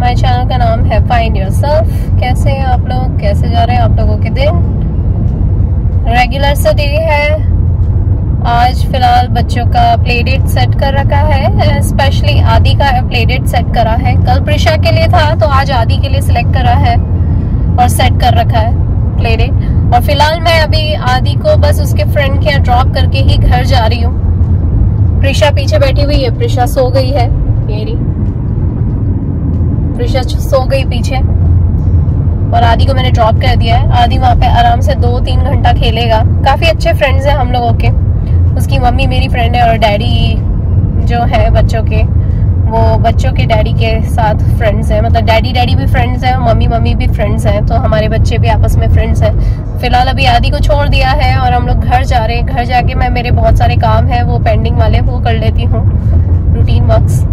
हमारे चैनल का नाम है फाइंड योरसेल्फ। कैसे हैं आप लोग, कैसे जा रहे हैं आप लोगों के दिन? रेगुलर सा डे है आज। फिलहाल बच्चों का प्ले डेट सेट कर रखा है, स्पेशली आदि का प्ले डेट सेट करा है। कल प्रिशा के लिए था तो आज आदि के लिए सिलेक्ट करा है और सेट कर रखा है प्ले डेट। और फिलहाल मैं अभी आदि को बस उसके फ्रेंड के यहाँ ड्रॉप करके ही घर जा रही हूँ। प्रिशा पीछे बैठी हुई है, प्रिशा सो गई है। मेरी प्रिशा सो गई पीछे और आदि को मैंने ड्रॉप कर दिया है। आदि वहाँ पे आराम से 2-3 घंटा खेलेगा। काफी अच्छे फ्रेंड्स हैं हम लोगों के। उसकी मम्मी मेरी फ्रेंड है और डैडी जो है बच्चों के, वो बच्चों के डैडी के साथ फ्रेंड्स हैं। मतलब डैडी भी फ्रेंड्स हैं, मम्मी भी फ्रेंड्स हैं, तो हमारे बच्चे भी आपस में फ्रेंड्स हैं। फिलहाल अभी आदि को छोड़ दिया है और हम लोग घर जा रहे हैं। घर जाके मैं मेरे बहुत सारे काम हैं वो पेंडिंग वाले वो कर लेती हूँ, रूटीन वर्क्स।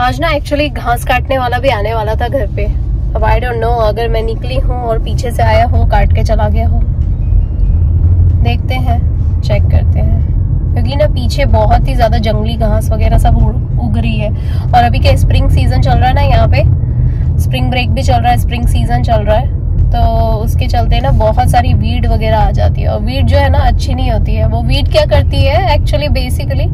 आज ना एक्चुअली घास काटने वाला भी आने वाला था घर पे। अब आई डोंट नो, अगर मैं निकली हूँ और पीछे से आया हो, काट के चला गया हो। देखते हैं, चेक करते हैं, क्योंकि ना पीछे बहुत ही ज्यादा जंगली घास वगैरह सब उग रही है। और अभी के स्प्रिंग सीजन चल रहा है ना, यहाँ पे स्प्रिंग ब्रेक भी चल रहा है, स्प्रिंग सीजन चल रहा है, तो उसके चलते ना बहुत सारी वीड वगैरह आ जाती है। और वीड जो है ना अच्छी नहीं होती है। वो वीड क्या करती है एक्चुअली, बेसिकली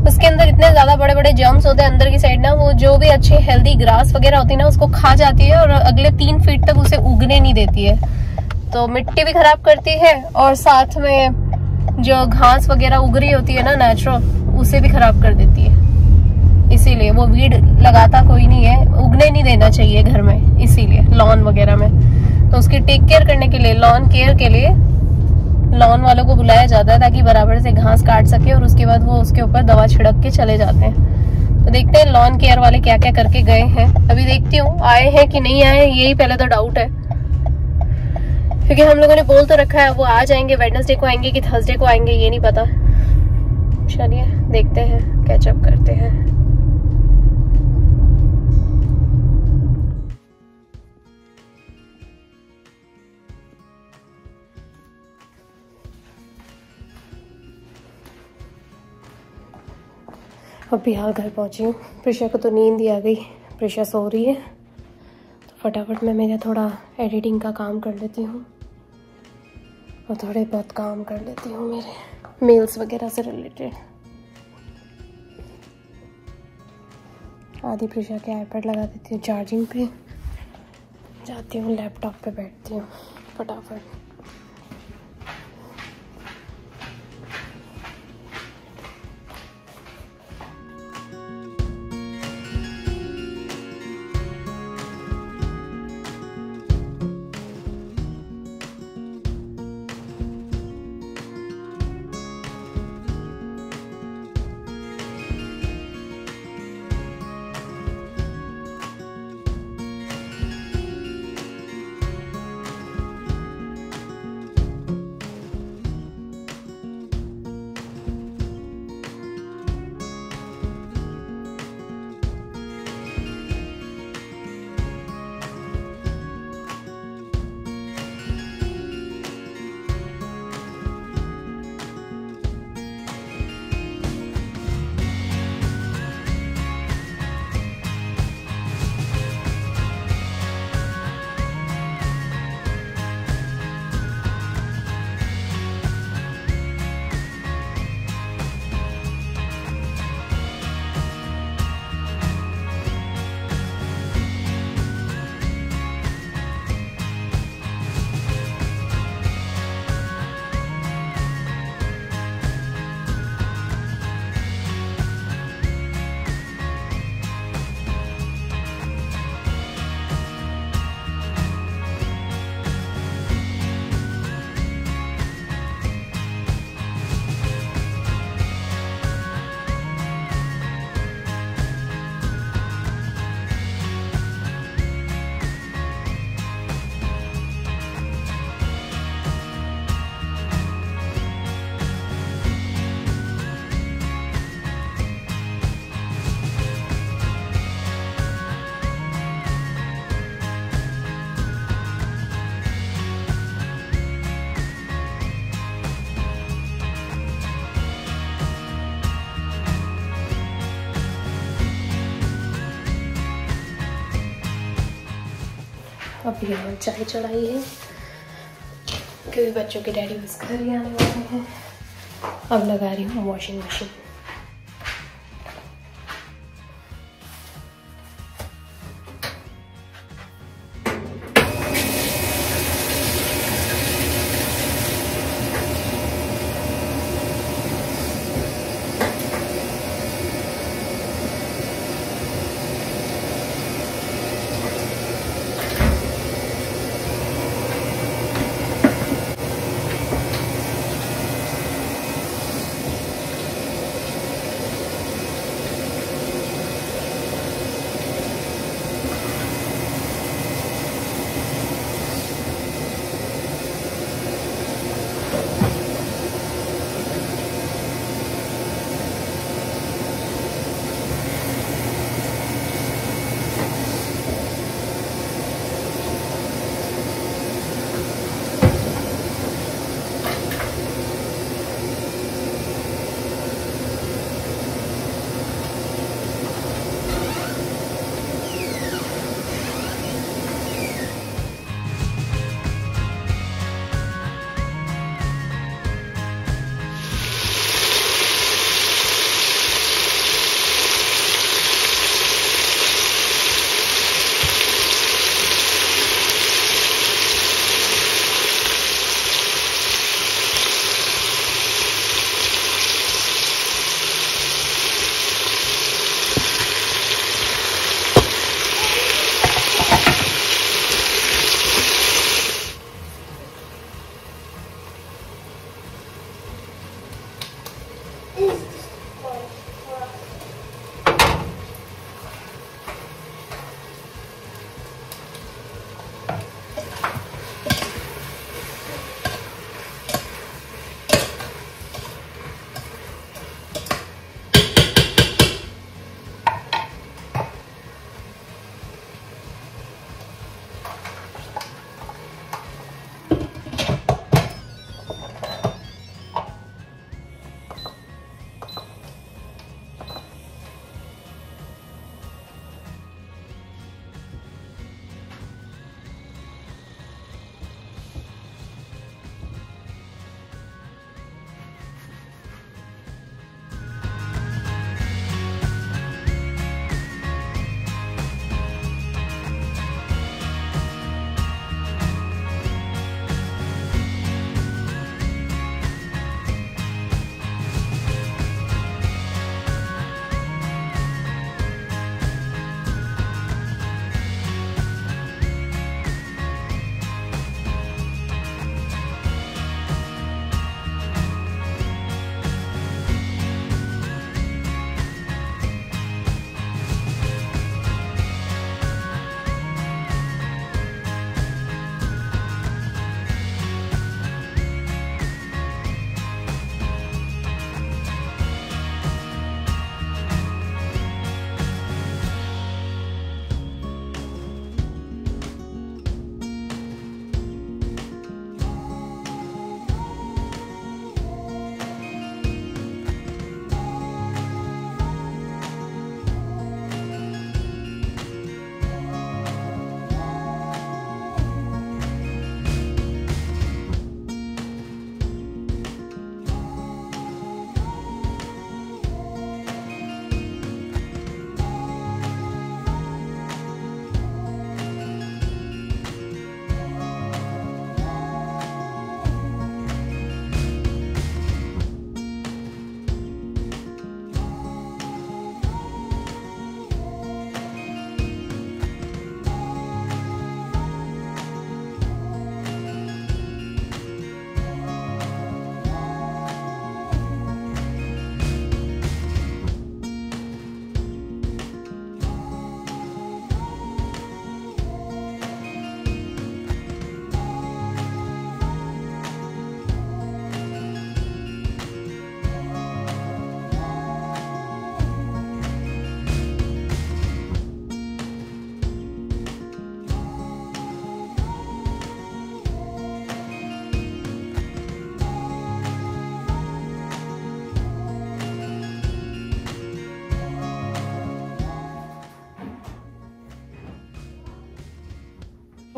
उसके अंदर इतने ज्यादा बड़े बड़े जर्म्स होते हैं अंदर की साइड ना, वो जो भी अच्छी हेल्दी ग्रास वगैरह होती है ना उसको खा जाती है और अगले 3 फीट तक उसे उगने नहीं देती है। तो मिट्टी भी खराब करती है और साथ में जो घास वगैरह उग रही होती है ना नेचुरल, उसे भी खराब कर देती है। इसीलिए वो वीड लगाता कोई नहीं है, उगने नहीं देना चाहिए घर में, इसीलिए लॉन वगैरह में। तो उसकी टेक केयर करने के लिए, लॉन केयर के लिए लॉन वालों को बुलाया जाता है ताकि बराबर से घास काट सके और उसके बाद वो उसके ऊपर दवा छिड़क के चले जाते हैं। तो देखते हैं लॉन केयर वाले क्या क्या करके गए हैं। अभी देखती हूँ आए हैं कि नहीं आए, यही पहले तो डाउट है, क्योंकि हम लोगों ने बोल तो रखा है वो आ जाएंगे, वेडनेसडे को आएंगे कि थर्सडे को आएंगे ये नहीं पता। चलिए देखते हैं, कैचअप करते हैं। अब बिहार घर पहुंची हूँ। प्रिशा को तो नींद ही आ गई, प्रिशा सो रही है, तो फटाफट मैं मेरा थोड़ा एडिटिंग का काम कर लेती हूँ और थोड़े बहुत काम कर लेती हूँ मेरे मेल्स वगैरह से रिलेटेड। आदि प्रिशा के आईपैड लगा देती हूँ चार्जिंग पे, जाती हूँ लैपटॉप पे बैठती हूँ फटाफट। अभी हमने चाय चढ़ाई है क्योंकि बच्चों के डैडी बस घर ही आने वाले हैं। अब लगा रही हूँ वॉशिंग मशीन।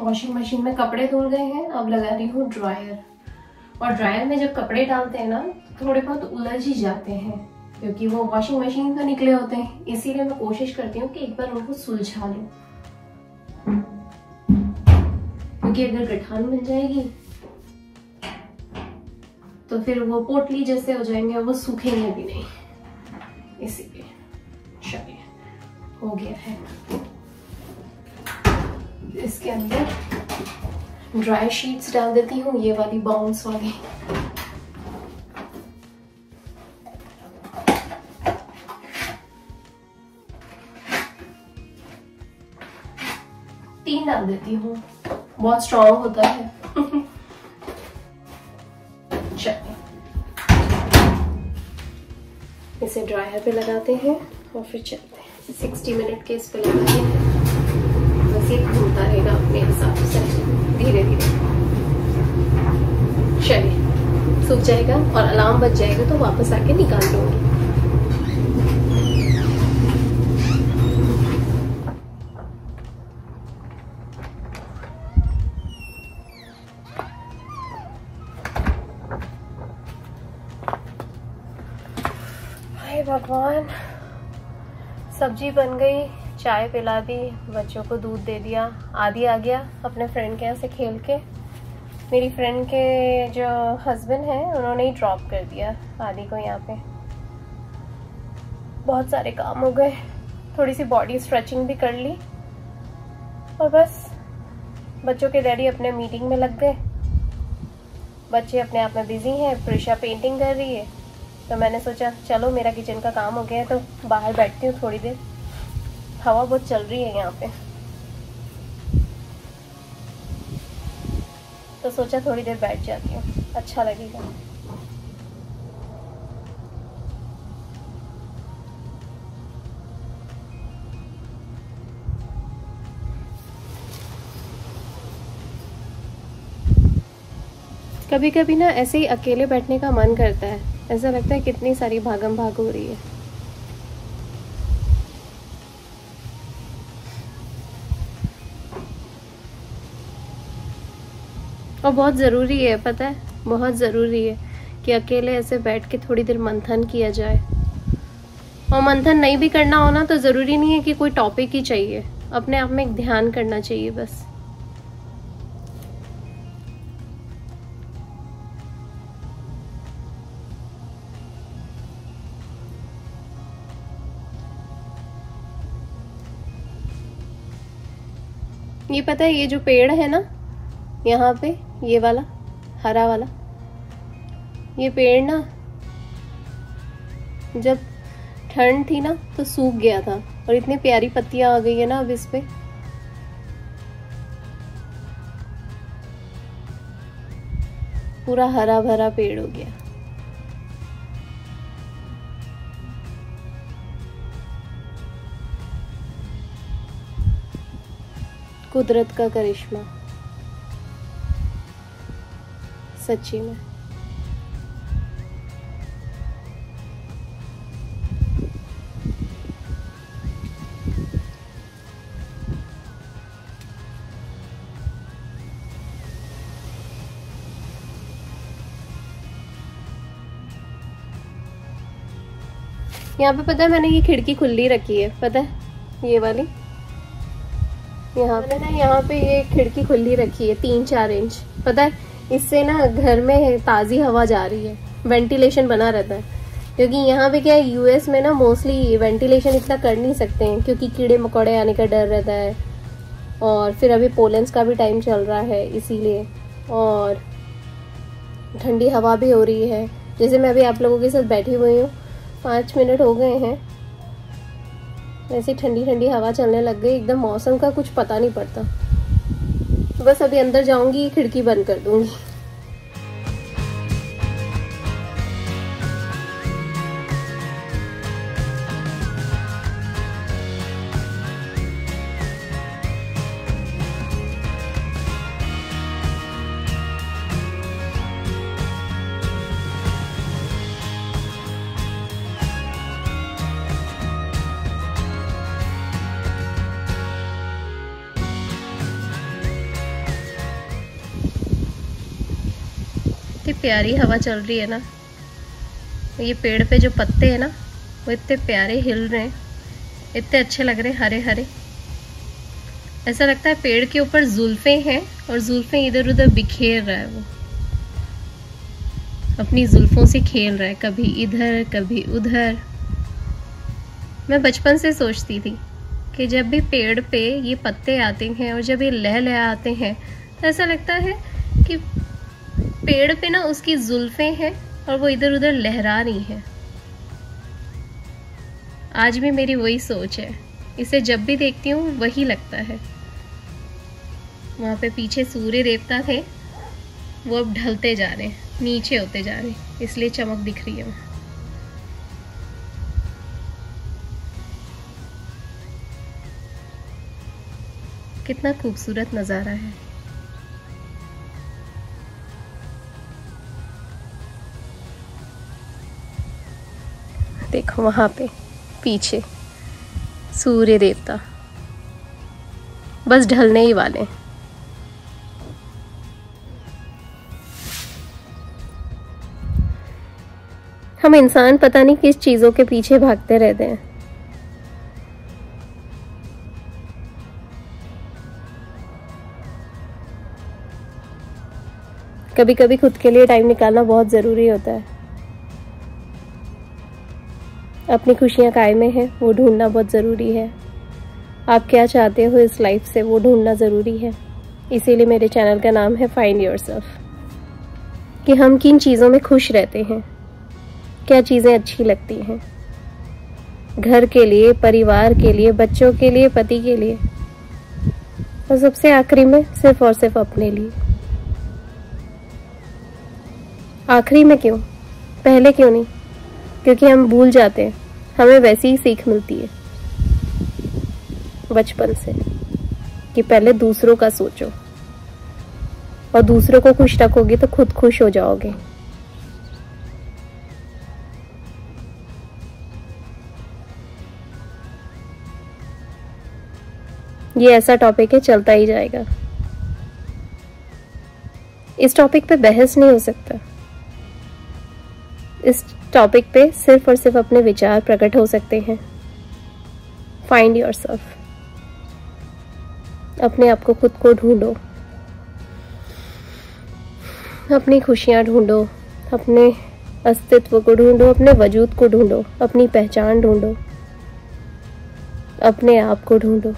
वॉशिंग मशीन में कपड़े धुल गए हैं, अब लगा रही हूँ ड्रायर। और ड्रायर में जब कपड़े डालते हैं ना तो थोड़े बहुत उलझ ही जाते हैं, क्योंकि वो वॉशिंग मशीन से निकले होते हैं। इसीलिए मैं कोशिश करती हूँ कि एक बार उनको सुलझा लूं, क्योंकि अगर गठान बन जाएगी तो फिर वो पोटली जैसे हो जाएंगे और वो सूखेंगे भी नहीं। इसीलिए चलिए हो गया है। इसके अंदर ड्राई शीट्स डाल देती हूँ, ये वाली बाउंस वाली। तीन डाल देती हूँ, बहुत स्ट्रॉन्ग होता है। चलिए इसे ड्रायर पे लगाते हैं और फिर चलते हैं। 60 मिनट के इस पे लगाते हैं, बस ये घूमता रहेगा अपने हिसाब से धीरे धीरे। चलिए सूख जाएगा और अलार्म बज जाएगा तो वापस आके निकाल लूंगी। हाय भगवान, सब्जी बन गई, चाय पिला दी, बच्चों को दूध दे दिया। आदि आ गया अपने फ्रेंड के यहाँ से खेल के। मेरी फ्रेंड के जो हस्बैंड हैं उन्होंने ही ड्रॉप कर दिया आदि को यहाँ पे। बहुत सारे काम हो गए, थोड़ी सी बॉडी स्ट्रेचिंग भी कर ली और बस बच्चों के डैडी अपने मीटिंग में लग गए। बच्चे अपने आप में बिजी हैं, प्रिशा पेंटिंग कर रही है, तो मैंने सोचा चलो मेरा किचन का काम हो गया है तो बाहर बैठती हूँ थोड़ी देर। हवा बहुत चल रही है यहाँ पे, तो सोचा थोड़ी देर बैठ जाती हूँ, अच्छा लगेगा। कभी कभी ना ऐसे ही अकेले बैठने का मन करता है, ऐसा लगता है कितनी सारी भागम भाग हो रही है। और बहुत ज़रूरी है, पता है, बहुत ज़रूरी है कि अकेले ऐसे बैठ के थोड़ी देर मंथन किया जाए। और मंथन नहीं भी करना हो ना तो ज़रूरी नहीं है कि कोई टॉपिक ही चाहिए, अपने आप में एक ध्यान करना चाहिए बस। ये पता है, ये जो पेड़ है ना यहाँ पे, ये वाला हरा वाला, ये पेड़ ना जब ठंड थी ना तो सूख गया था और इतनी प्यारी पत्तियां आ गई है ना अब इस पे। पूरा हरा भरा पेड़ हो गया। कुदरत का करिश्मा सच्ची में। यहाँ पे पता है मैंने ये खिड़की खुली रखी है, पता है ये वाली, यहाँ पे ना, यहाँ पे ये खिड़की खुली रखी है 3-4 इंच। पता है इससे ना घर में ताज़ी हवा जा रही है, वेंटिलेशन बना रहता है। क्योंकि यहाँ पे क्या है, यूएस में ना मोस्टली वेंटिलेशन इतना कर नहीं सकते हैं क्योंकि कीड़े मकोड़े आने का डर रहता है, और फिर अभी पोलेंस का भी टाइम चल रहा है इसीलिए, और ठंडी हवा भी हो रही है। जैसे मैं अभी आप लोगों के साथ बैठी हुई हूँ, 5 मिनट हो गए हैं, ऐसी ठंडी ठंडी हवा चलने लग गई, एकदम मौसम का कुछ पता नहीं पड़ता। बस अभी अंदर जाऊंगी, खिड़की बंद कर दूंगी। प्यारी हवा चल रही है ना, ये पेड़ पे जो पत्ते हैं ना वो इतने प्यारे हिल रहे हैं, इतने अच्छे लग रहे हैं, हरे हरे। ऐसा लगता है पेड़ के ऊपर जुल्फे हैं और जुल्फे इधर उधर बिखेर रहा है, वो अपनी जुल्फों से खेल रहा है, कभी इधर कभी उधर। मैं बचपन से सोचती थी कि जब भी पेड़ पे ये पत्ते आते हैं और जब ये लह आते हैं तो ऐसा लगता है कि पेड़ पे ना उसकी जुल्फे हैं और वो इधर उधर लहरा रही हैं। आज भी मेरी वही सोच है, इसे जब भी देखती हूँ वही लगता है। वहाँ पे पीछे सूर्य देवता थे, वो अब ढलते जा रहे हैं, नीचे होते जा रहे हैं, इसलिए चमक दिख रही है वहाँ। कितना खूबसूरत नज़ारा है। देखो वहाँ पे पीछे सूर्य देवता बस ढलने ही वाले हैं। हम इंसान पता नहीं किस चीज़ों के पीछे भागते रहते हैं। कभी कभी खुद के लिए टाइम निकालना बहुत ज़रूरी होता है। अपनी खुशियाँ काय में हैं वो ढूंढना बहुत ज़रूरी है। आप क्या चाहते हो इस लाइफ से वो ढूंढना ज़रूरी है। इसीलिए मेरे चैनल का नाम है फाइंड योरसेल्फ, कि हम किन चीज़ों में खुश रहते हैं, क्या चीज़ें अच्छी लगती हैं, घर के लिए, परिवार के लिए, बच्चों के लिए, पति के लिए, और सबसे आखिरी में सिर्फ और सिर्फ अपने लिए। आखिरी में क्यों, पहले क्यों नहीं? क्योंकि हम भूल जाते हैं, हमें वैसी ही सीख मिलती है बचपन से कि पहले दूसरों का सोचो, और दूसरों को खुश रखोगे तो खुद खुश हो जाओगे। ये ऐसा टॉपिक है, चलता ही जाएगा। इस टॉपिक पे बहस नहीं हो सकता। इस टॉपिक पे सिर्फ और सिर्फ अपने विचार प्रकट हो सकते हैं। फाइंड योरसेल्फ, अपने आप को खुद को ढूंढो, अपनी खुशियां ढूंढो, अपने अस्तित्व को ढूंढो, अपने वजूद को ढूंढो, अपनी पहचान ढूंढो, अपने आप को ढूंढो।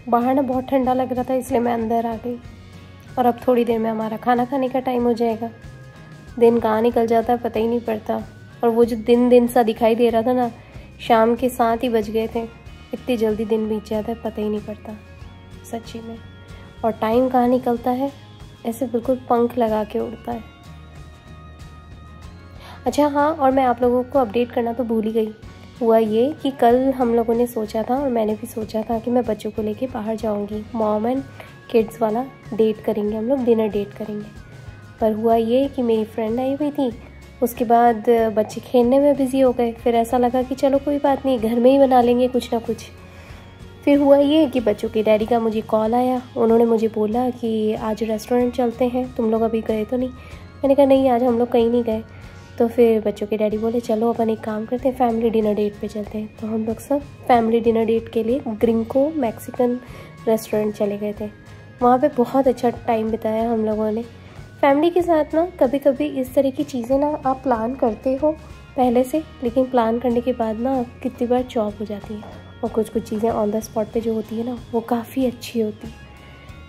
बाहर ना बहुत ठंडा लग रहा था, इसलिए मैं अंदर आ गई। और अब थोड़ी देर में हमारा खाना खाने का टाइम हो जाएगा। दिन कहाँ निकल जाता है पता ही नहीं पड़ता। और वो जो दिन सा दिखाई दे रहा था ना, शाम के 7 ही बज गए थे। इतनी जल्दी दिन बीत जाता है, पता ही नहीं पड़ता सच्ची में। और टाइम कहाँ निकलता है, ऐसे बिल्कुल पंख लगा के उड़ता है। अच्छा हाँ, और मैं आप लोगों को अपडेट करना तो भूल ही गई। हुआ ये कि कल हम लोगों ने सोचा था, और मैंने भी सोचा था कि मैं बच्चों को लेके बाहर जाऊंगी। मॉम एंड किड्स वाला डेट करेंगे, हम लोग डिनर डेट करेंगे। पर हुआ ये कि मेरी फ्रेंड आई हुई थी, उसके बाद बच्चे खेलने में बिज़ी हो गए। फिर ऐसा लगा कि चलो कोई बात नहीं, घर में ही बना लेंगे कुछ ना कुछ। फिर हुआ ये कि बच्चों के डैडी का मुझे कॉल आया। उन्होंने मुझे बोला कि आज रेस्टोरेंट चलते हैं, तुम लोग अभी गए तो नहीं? मैंने कहा नहीं, आज हम लोग कहीं नहीं गए। तो फिर बच्चों के डैडी बोले चलो अपन एक काम करते हैं, फैमिली डिनर डेट पे चलते हैं। तो हम लोग सब फैमिली डिनर डेट के लिए ग्रिंको मैक्सिकन रेस्टोरेंट चले गए थे। वहाँ पे बहुत अच्छा टाइम बिताया हम लोगों ने फैमिली के साथ। ना कभी कभी इस तरह की चीज़ें ना आप प्लान करते हो पहले से, लेकिन प्लान करने के बाद ना कितनी बार चॉप हो जाती है। और कुछ कुछ चीज़ें ऑन द स्पॉट पे जो होती है ना, वो काफ़ी अच्छी होती।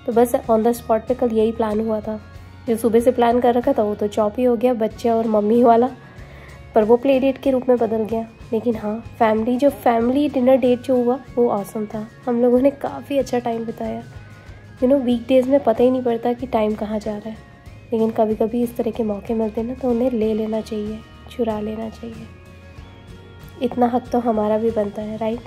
तो बस ऑन द स्पॉट पे कल यही प्लान हुआ था। जो सुबह से प्लान कर रखा था वो तो चॉप ही हो गया, बच्चे और मम्मी वाला, पर वो प्ले डेट के रूप में बदल गया। लेकिन हाँ, फैमिली डिनर डेट जो हुआ वो ऑसम था। हम लोगों ने काफ़ी अच्छा टाइम बिताया। वीकडेज़ में पता ही नहीं पड़ता कि टाइम कहाँ जा रहा है, लेकिन कभी कभी इस तरह के मौके मिलते हैं ना, तो उन्हें ले लेना चाहिए, चुरा लेना चाहिए। इतना हक तो हमारा भी बनता है, राइट?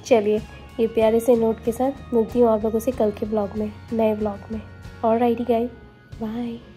चलिए, ये प्यारे से नोट के साथ मिलती हूँ आप लोगों से कल के ब्लॉग में, नए ब्लॉग में। Alrighty guys, bye.